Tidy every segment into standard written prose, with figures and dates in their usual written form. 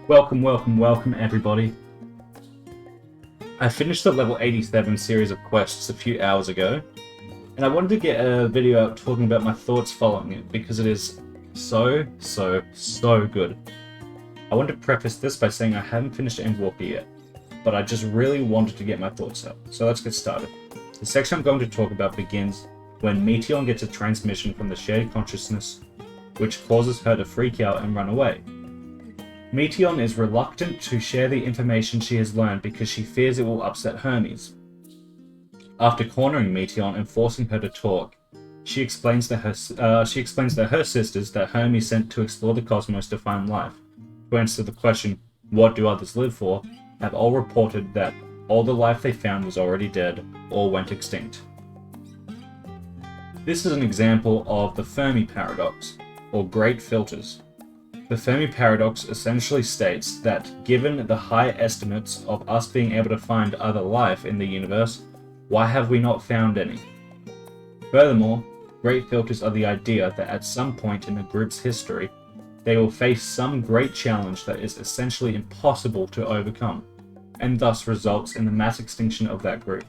Welcome, welcome, welcome everybody. I finished the level 87 series of quests a few hours ago, and I wanted to get a video out talking about my thoughts following it because it is so good. I want to preface this by saying I haven't finished Endwalker yet, but I just really wanted to get my thoughts out. So let's get started. The section I'm going to talk about begins when Meteor gets a transmission from the shared consciousness, which causes her to freak out and run away. Meteor is reluctant to share the information she has learned because she fears it will upset Hermes. After cornering Meteor and forcing her to talk, she explains to her sisters that Hermes sent to explore the cosmos to find life. To answer the question, what do others live for, have all reported that all the life they found was already dead or went extinct. This is an example of the Fermi paradox, or great filters. The Fermi paradox essentially states that given the high estimates of us being able to find other life in the universe, why have we not found any? Furthermore, great filters are the idea that at some point in a group's history, they will face some great challenge that is essentially impossible to overcome, and thus results in the mass extinction of that group.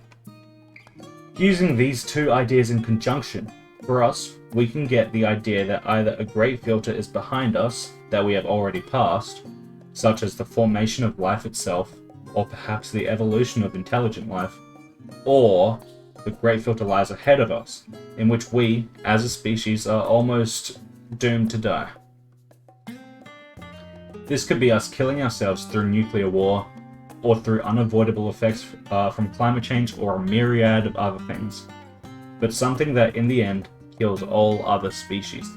Using these two ideas in conjunction, for us, we can get the idea that either a great filter is behind us that we have already passed, such as the formation of life itself, or perhaps the evolution of intelligent life, or the great filter lies ahead of us, in which we, as a species, are almost doomed to die. This could be us killing ourselves through nuclear war, or through unavoidable effects from climate change, or a myriad of other things, but something that in the end kills all other species.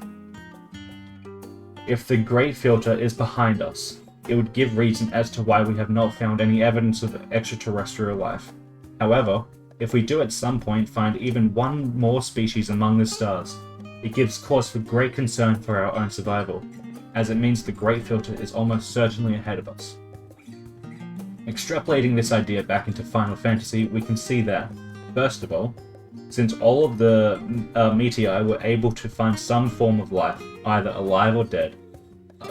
If the great filter is behind us, it would give reason as to why we have not found any evidence of extraterrestrial life. However, if we do at some point find even one more species among the stars, it gives cause for great concern for our own survival, as it means the great filter is almost certainly ahead of us. Extrapolating this idea back into Final Fantasy, we can see that, first of all, since all of the Meteor were able to find some form of life, either alive or dead,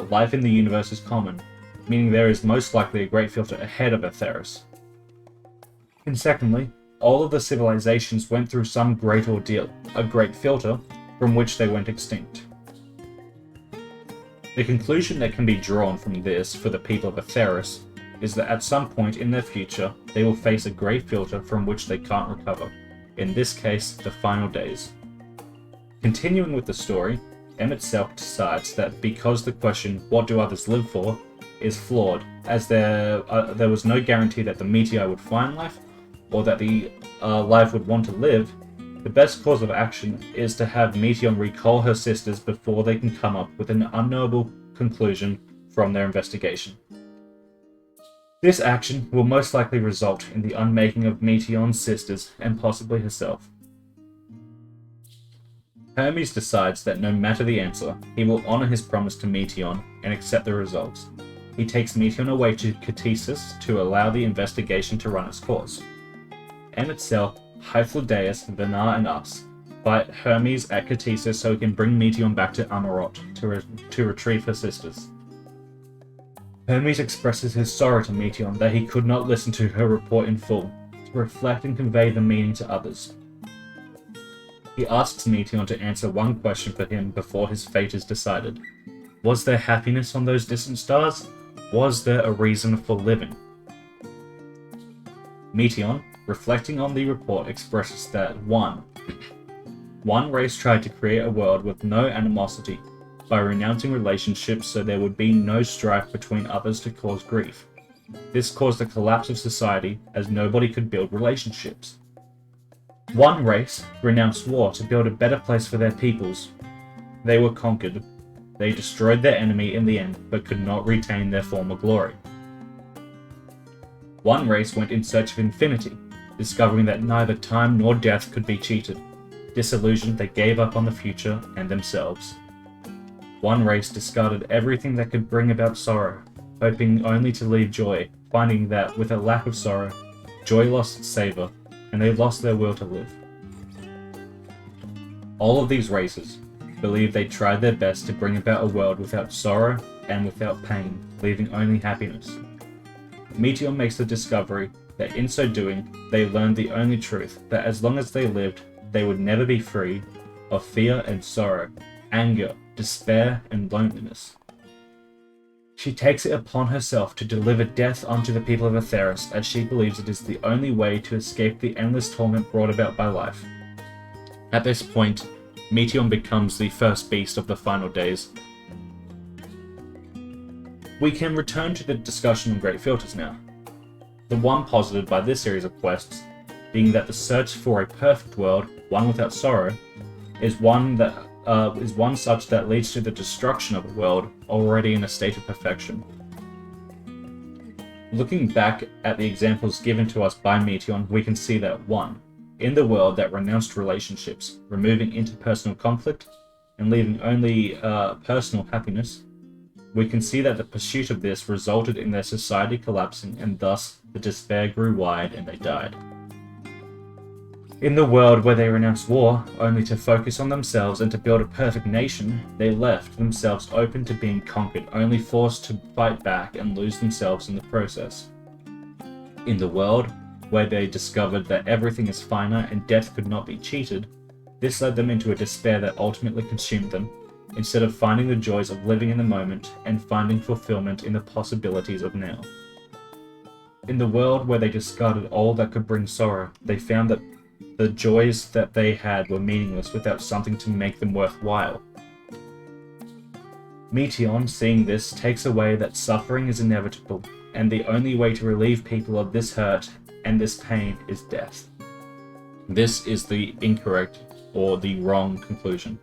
life in the universe is common, meaning there is most likely a great filter ahead of Atheris. And secondly, all of the civilizations went through some great ordeal, a great filter, from which they went extinct. The conclusion that can be drawn from this for the people of Atheris is that at some point in their future, they will face a great filter from which they can't recover. In this case, the final days. Continuing with the story, Emet-Selch decides that because the question, what do others live for, is flawed, as there was no guarantee that the Meteor would find life, or that the life would want to live, the best course of action is to have Meteor recall her sisters before they can come up with an unknowable conclusion from their investigation. This action will most likely result in the unmaking of Meteor's sisters and possibly herself. Hermes decides that no matter the answer, he will honor his promise to Meteor and accept the results. He takes Meteor away to Catesis to allow the investigation to run its course. Emet-Selch, Hythlodaeus, Venar, and us fight Hermes at Catesis so he can bring Meteor back to Amarot to retrieve her sisters. Hermes expresses his sorrow to Meteor that he could not listen to her report in full, to reflect and convey the meaning to others. He asks Meteor to answer one question for him before his fate is decided. Was there happiness on those distant stars? Was there a reason for living? Meteor, reflecting on the report, expresses that one race tried to create a world with no animosity, by renouncing relationships so there would be no strife between others to cause grief. This caused the collapse of society as nobody could build relationships. One race renounced war to build a better place for their peoples. They were conquered. They destroyed their enemy in the end, but could not retain their former glory. One race went in search of infinity, discovering that neither time nor death could be cheated. Disillusioned, they gave up on the future and themselves. One race discarded everything that could bring about sorrow, hoping only to leave joy, finding that with a lack of sorrow, joy lost its savor, and they lost their will to live. All of these races believe they tried their best to bring about a world without sorrow and without pain, leaving only happiness. Meteor makes the discovery that in so doing, they learned the only truth, that as long as they lived, they would never be free of fear and sorrow, anger, despair, and loneliness. She takes it upon herself to deliver death unto the people of Ffxiv, as she believes it is the only way to escape the endless torment brought about by life. At this point, Meteor becomes the first beast of the final days. We can return to the discussion on Great Filters now. The one posited by this series of quests being that the search for a perfect world, one without sorrow, is one such that leads to the destruction of a world already in a state of perfection. Looking back at the examples given to us by Meteor, we can see that 1. In the world that renounced relationships, removing interpersonal conflict and leaving only personal happiness, we can see that the pursuit of this resulted in their society collapsing, and thus the despair grew wide and they died. In the world where they renounced war, only to focus on themselves and to build a perfect nation, they left themselves open to being conquered, only forced to fight back and lose themselves in the process. In the world where they discovered that everything is finite and death could not be cheated, this led them into a despair that ultimately consumed them, instead of finding the joys of living in the moment and finding fulfillment in the possibilities of now. In the world where they discarded all that could bring sorrow, they found that the joys that they had were meaningless without something to make them worthwhile. Meteor, seeing this, takes away that suffering is inevitable, and the only way to relieve people of this hurt and this pain is death. This is the incorrect or the wrong conclusion.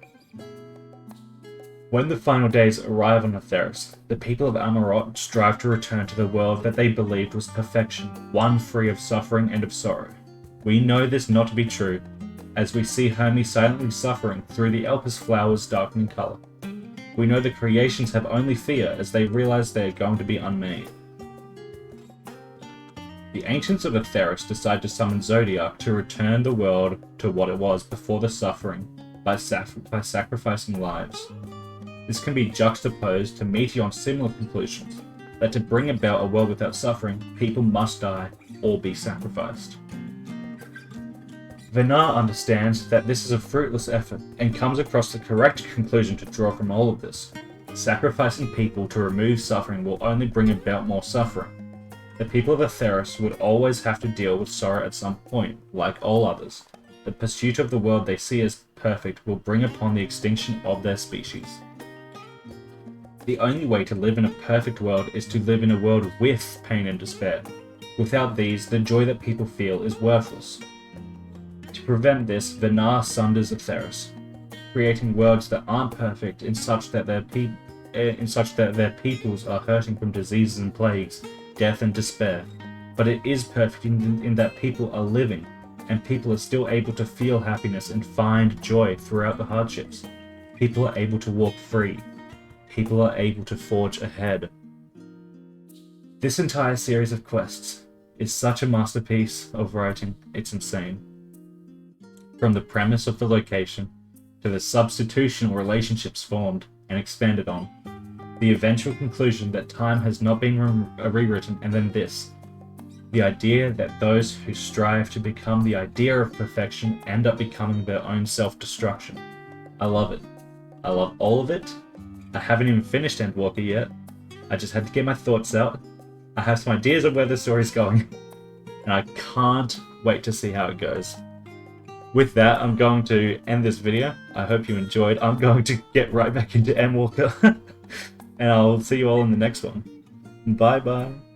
When the final days arrive on Ffxiv, the people of Amarot strive to return to the world that they believed was perfection, one free of suffering and of sorrow. We know this not to be true, as we see Hermes silently suffering through the Elpis flowers darkening colour. We know the creations have only fear as they realize they are going to be unmade. The ancients of Ffxiv decide to summon Zodiac to return the world to what it was before the suffering by sacrificing lives. This can be juxtaposed to Meteor's similar conclusions, that to bring about a world without suffering, people must die or be sacrificed. Venar understands that this is a fruitless effort and comes across the correct conclusion to draw from all of this. Sacrificing people to remove suffering will only bring about more suffering. The people of Ffxiv would always have to deal with sorrow at some point, like all others. The pursuit of the world they see as perfect will bring upon the extinction of their species. The only way to live in a perfect world is to live in a world with pain and despair. Without these, the joy that people feel is worthless. To prevent this, Venar sunders Ffxiv, creating worlds that aren't perfect in such that their peoples are hurting from diseases and plagues, death and despair. But it is perfect in that people are living, and people are still able to feel happiness and find joy throughout the hardships. People are able to walk free. People are able to forge ahead. This entire series of quests is such a masterpiece of writing, it's insane. From the premise of the location, to the substitutional relationships formed and expanded on, the eventual conclusion that time has not been rewritten, and then this, the idea that those who strive to become the idea of perfection end up becoming their own self-destruction. I love it. I love all of it. I haven't even finished Endwalker yet. I just had to get my thoughts out. I have some ideas of where the story's going, and I can't wait to see how it goes. With that, I'm going to end this video. I hope you enjoyed. I'm going to get right back into Endwalker, and I'll see you all in the next one. Bye bye.